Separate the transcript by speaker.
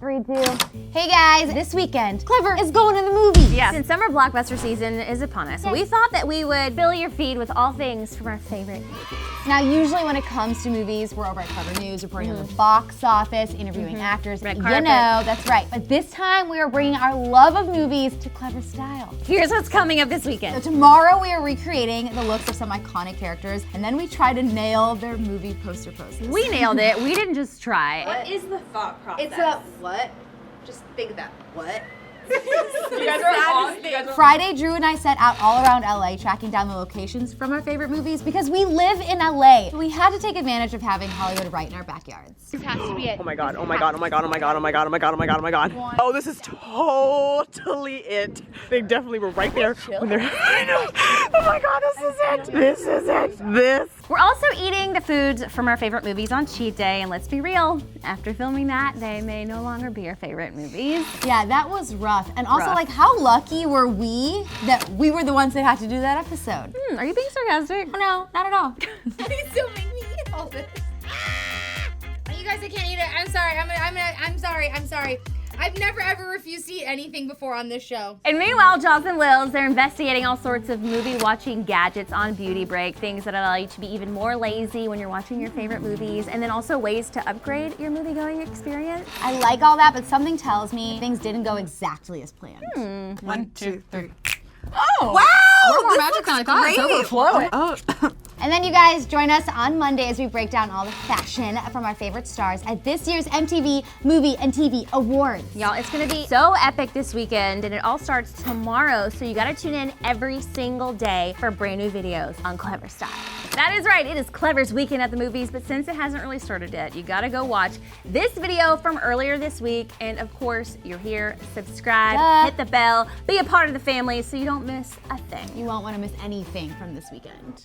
Speaker 1: 3, 2. Hey guys, this weekend, Clevver is going to the movies.
Speaker 2: Yeah, since summer blockbuster season is upon us, we thought that we would fill your feed with all things from our favorite movies.
Speaker 1: Now, usually when it comes to movies, we're over at Clevver News, reporting on the box office, interviewing actors.
Speaker 2: Red
Speaker 1: You
Speaker 2: carpet.
Speaker 1: know, that's right. But this time, we are bringing our love of movies to Clevver Style.
Speaker 2: Here's what's coming up this
Speaker 1: So
Speaker 2: weekend.
Speaker 1: tomorrow, we are recreating the looks of some iconic characters, and then we try to nail their movie poster poses.
Speaker 2: We nailed it. We didn't just try.
Speaker 3: What is the thought process?
Speaker 1: It's a what? Just think of that. What?
Speaker 3: You guys are
Speaker 1: Friday, Drew and I set out all around LA tracking down the locations from our favorite movies because we live in LA. We had to take advantage of having Hollywood right in our backyards.
Speaker 3: This has to be it.
Speaker 4: Oh my god, oh my god, oh my god, oh my god, oh my god, oh my god, oh my god, oh my god. Oh, this is totally it. They definitely were right there when they're Oh my god, this is it. This is it. This.
Speaker 2: We're also eating the foods from our favorite movies on cheat day, and let's be real, after filming that, they may no longer be our favorite movies.
Speaker 1: Yeah, that was rough. And also,
Speaker 2: Rough.
Speaker 1: like, how lucky were we that we were the ones that had to do that episode?
Speaker 2: Are you being sarcastic?
Speaker 1: Oh, no, not at all.
Speaker 3: Please don't make me eat all this. You guys, I can't eat it. I'm sorry. I'm sorry. I've never ever refused to eat anything before on this show.
Speaker 2: And meanwhile, Jaws and Lils, they're investigating all sorts of movie-watching gadgets on Beauty Break, things that allow you to be even more lazy when you're watching your favorite movies, and then also ways to upgrade your movie-going experience.
Speaker 1: I like all that, but something tells me things didn't go exactly as planned.
Speaker 4: 1, 2, 3.
Speaker 5: Oh!
Speaker 4: Wow!
Speaker 5: More magic than I thought. It's overflowing.
Speaker 4: Oh.
Speaker 1: And then you guys join us on Monday as we break down all the fashion from our favorite stars at this year's MTV Movie and TV Awards.
Speaker 2: Y'all, it's gonna be so epic this weekend, and it all starts tomorrow, so you gotta tune in every single day for brand new videos on Clevver Style. That is right, it is Clevver's weekend at the movies, but since it hasn't really started yet, you gotta go watch this video from earlier this week, and of course, you're here, subscribe,
Speaker 1: Duh.
Speaker 2: hit the bell, be a part of the family so you don't miss a thing.
Speaker 1: You won't want to miss anything from this weekend.